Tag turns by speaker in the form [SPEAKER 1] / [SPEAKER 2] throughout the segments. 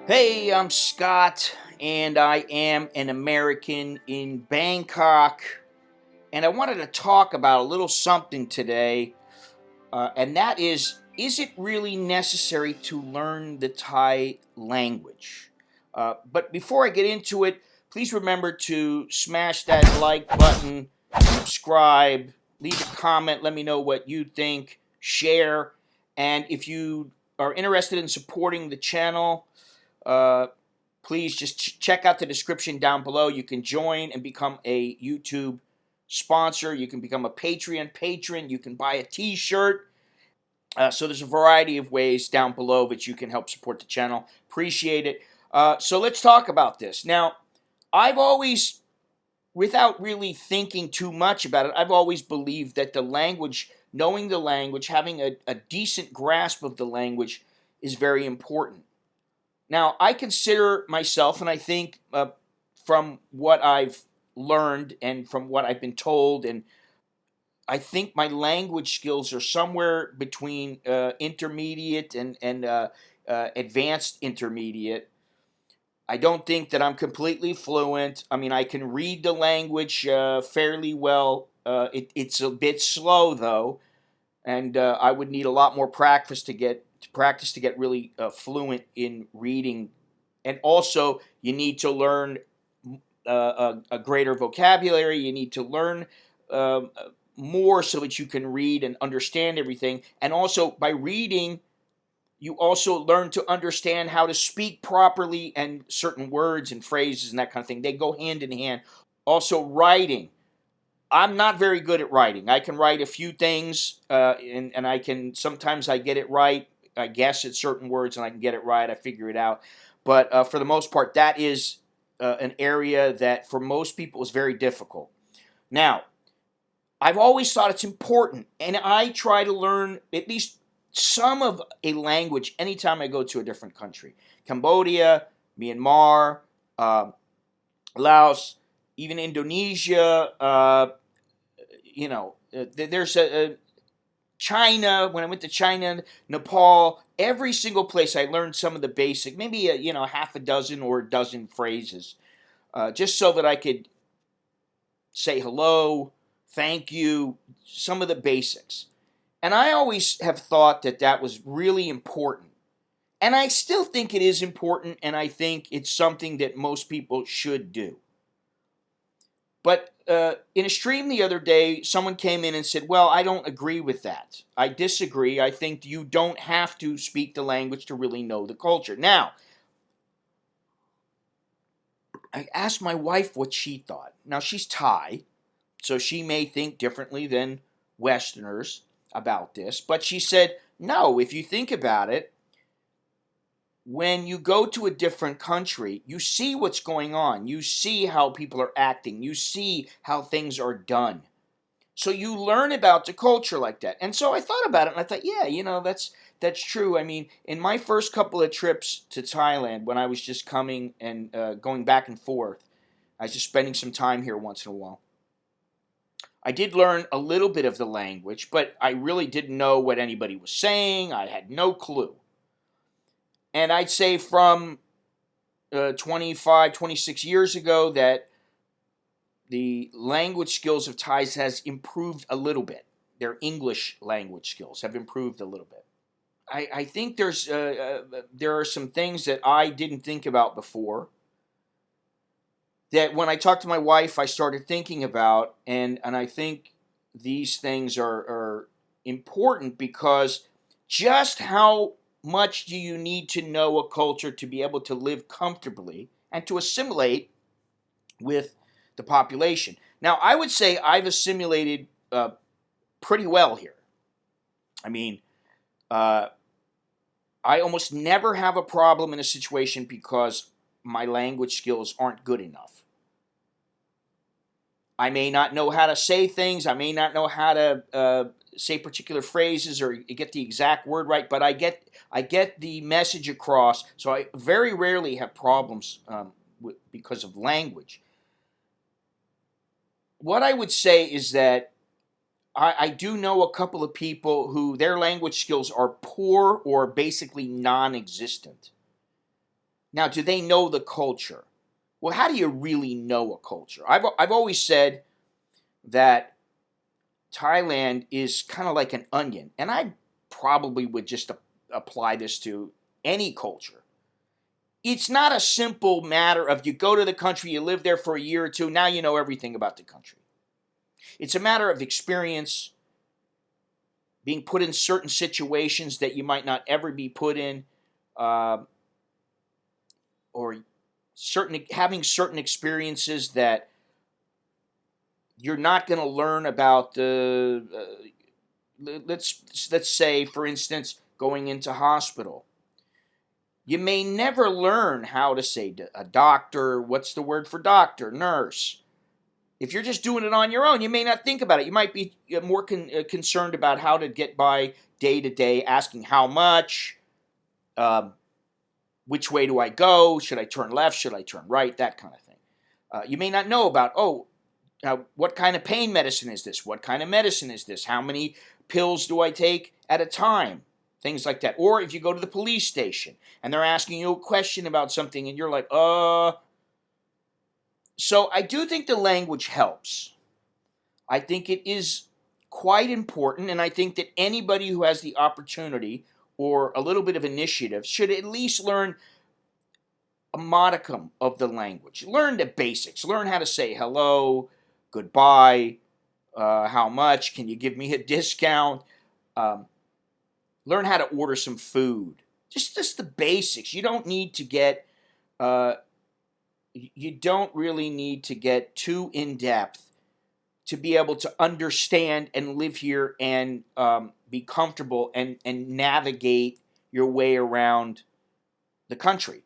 [SPEAKER 1] Hey, I'm Scott, and I am an American in Bangkok. And I wanted to talk about a little something today, and that is it really necessary to learn the Thai language? But before I get into it, please remember to smash that like button, subscribe, leave a comment, let me know what you think, share, and if you are interested in supporting the channel, uh, please just check out the description down below. You can join and become a YouTube sponsor. You can become a Patreon patron. You can buy a t-shirt. So there's a variety of ways down below that you can help support the channel. Appreciate it. So let's talk about this. Now, I've always, without really thinking too much about it, I've always believed that the language, knowing the language, having a decent grasp of the language is very important. Now, I consider myself, and I think from what I've learned and from what I've been told, and I think my language skills are somewhere between intermediate and advanced intermediate. I don't think that I'm completely fluent. I mean, I can read the language fairly well. It's a bit slow, though, and I would need a lot more practice to get really fluent in reading, and also you need to learn a greater vocabulary. You need to learn uh, more so that you can read and understand everything, and also by reading you also learn to understand how to speak properly and certain words and phrases and that kind of thing. They go hand in hand. Also, writing. I'm not very good at writing. I can write a few things, and I can sometimes I get it right. I guess at certain words, and I can get it right. I figure it out. But for the most part, that is an area that for most people is very difficult. Now, I've always thought it's important, and I try to learn at least some of a language anytime I go to a different country. Cambodia, Myanmar, Laos, even Indonesia. There's a China. When I went to China, Nepal, every single place I learned some of the basic, maybe half a dozen or a dozen phrases, just so that I could say hello, thank you, some of the basics. And I always have thought that that was really important. And I still think it is important, and I think it's something that most people should do. But in a stream the other day, someone came in and said, well, I don't agree with that. I disagree. I think you don't have to speak the language to really know the culture. Now, I asked my wife what she thought. Now, she's Thai, so she may think differently than Westerners about this. But she said, no, if you think about it, when you go to a different country, you see what's going on. You see how people are acting. You see how things are done. So you learn about the culture like that. And so I thought about it, and I thought, yeah, that's true. I mean, in my first couple of trips to Thailand, when I was just coming and going back and forth, I was just spending some time here once in a while. I did learn a little bit of the language, but I really didn't know what anybody was saying. I had no clue. And I'd say from 25, 26 years ago that the language skills of Thais has improved a little bit. Their English language skills have improved a little bit. I think there are some things that I didn't think about before that when I talked to my wife, I started thinking about, and I think these things are important because just how much do you need to know a culture to be able to live comfortably and to assimilate with the population? Now, I would say I've assimilated pretty well here. I mean, I almost never have a problem in a situation because my language skills aren't good enough. I may not know how to say things. I may not know how to say particular phrases or get the exact word right, but I get the message across. So I very rarely have problems because of language. What I would say is that I do know a couple of people who their language skills are poor or basically non-existent. Now, do they know the culture? Well, how do you really know a culture? I've always said that Thailand is kind of like an onion, and I probably would just apply this to any culture. It's not a simple matter of you go to the country, you live there for a year or two, now you know everything about the country. It's a matter of experience, being put in certain situations that you might not ever be put in, or having certain experiences that you're not going to learn about the. Let's say, for instance, going into hospital. You may never learn how to say a doctor. What's the word for doctor? Nurse. If you're just doing it on your own, you may not think about it. You might be more concerned about how to get by day to day, asking how much, which way do I go? Should I turn left? Should I turn right? That kind of thing. You may not know about, what kind of pain medicine is this? What kind of medicine is this? How many pills do I take at a time? Things like that. Or if you go to the police station and they're asking you a question about something and you're like, So I do think the language helps. I think it is quite important, and I think that anybody who has the opportunity or a little bit of initiative should at least learn a modicum of the language. Learn the basics. Learn how to say hello, goodbye, how much, can you give me a discount? Learn how to order some food. Just the basics. You don't need to get you don't really need to get too in depth to be able to understand and live here and be comfortable and navigate your way around the country.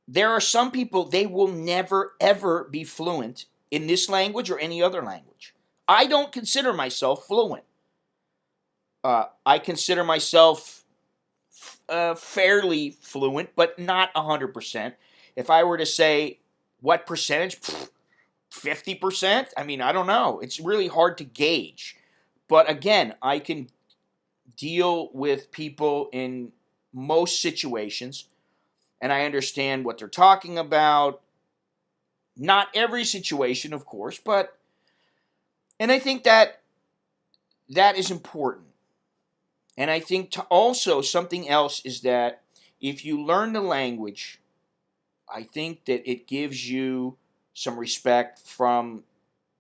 [SPEAKER 1] There are some people, they will never ever be fluent in this language or any other language. I don't consider myself fluent. I consider myself fairly fluent, but not 100%. If I were to say what percentage, 50%? I mean, I don't know. It's really hard to gauge. But again, I can deal with people in most situations, and I understand what they're talking about. Not every situation, of course, and I think that is important. And I think also something else is that if you learn the language, I think that it gives you some respect from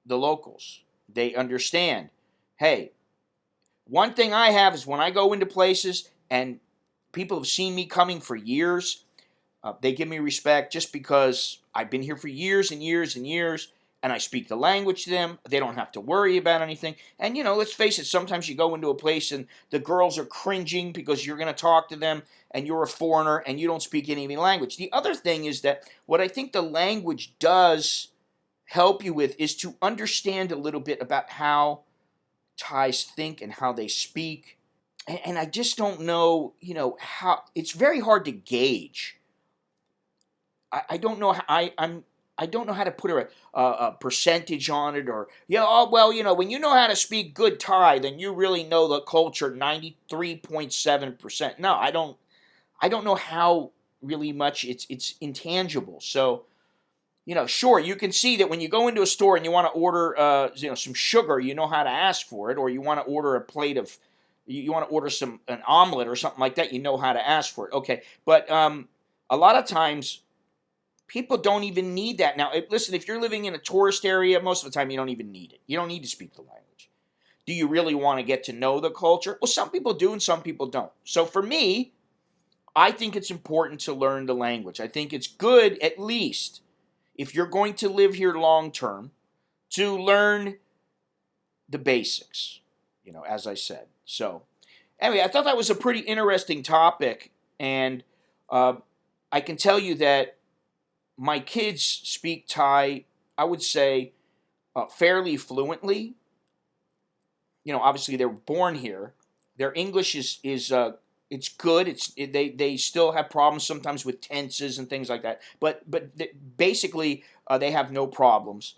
[SPEAKER 1] the locals. They understand. Hey, one thing I have is when I go into places and people have seen me coming for years, they give me respect just because I've been here for years and years and years, and I speak the language to them. They don't have to worry about anything. And, let's face it, sometimes you go into a place and the girls are cringing because you're going to talk to them and you're a foreigner and you don't speak any language. The other thing is that what I think the language does help you with is to understand a little bit about how Thais think and how they speak. And I just don't know, how it's very hard to gauge. I don't know how I don't know how to put a percentage on it, or when you know how to speak good Thai, then you really know the culture 93.7%. No, I don't know how really much it's intangible. So, sure, you can see that when you go into a store and you want to order some sugar, you know how to ask for it, or you want to order a plate of you want to order an omelet or something like that, you know how to ask for it. Okay, but a lot of times people don't even need that. Now, listen, if you're living in a tourist area, most of the time you don't even need it. You don't need to speak the language. Do you really want to get to know the culture? Well, some people do and some people don't. So for me, I think it's important to learn the language. I think it's good, at least, if you're going to live here long term, to learn the basics, as I said. So anyway, I thought that was a pretty interesting topic, and I can tell you that my kids speak Thai, I would say, fairly fluently. Obviously they're born here. Their English is it's good. They still have problems sometimes with tenses and things like that. But basically they have no problems.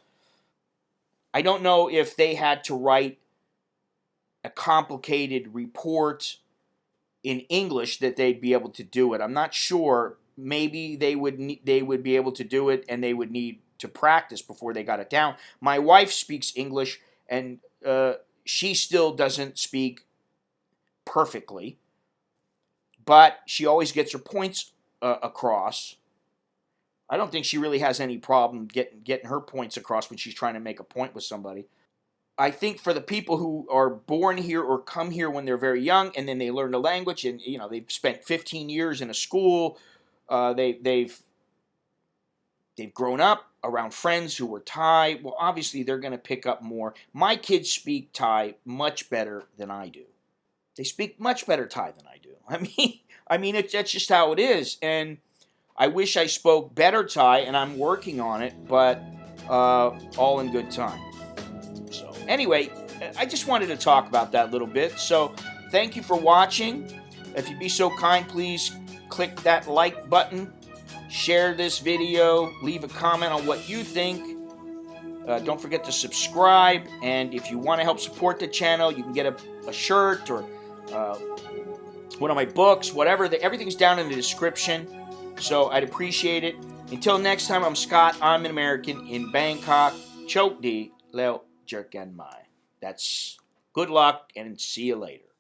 [SPEAKER 1] I don't know if they had to write a complicated report in English that they'd be able to do it. I'm not sure. maybe they would be able to do it, and they would need to practice before they got it down. My wife speaks English, and she still doesn't speak perfectly, but she always gets her points across. I don't think she really has any problem getting her points across when she's trying to make a point with somebody. I think for the people who are born here or come here when they're very young, and then they learn the language, and they've spent 15 years in a school, they've grown up around friends who were Thai. Well, obviously they're going to pick up more. My kids speak Thai much better than I do. They speak much better Thai than I do. That's just how it is. And I wish I spoke better Thai, and I'm working on it, but all in good time. So anyway, I just wanted to talk about that a little bit. So thank you for watching. If you'd be so kind, please click that like button, share this video, leave a comment on what you think. Don't forget to subscribe, and if you want to help support the channel, you can get a shirt or one of my books, whatever. Everything's down in the description, so I'd appreciate it. Until next time, I'm Scott. I'm an American in Bangkok. Chok di leo jerk and mai. That's good luck, and see you later.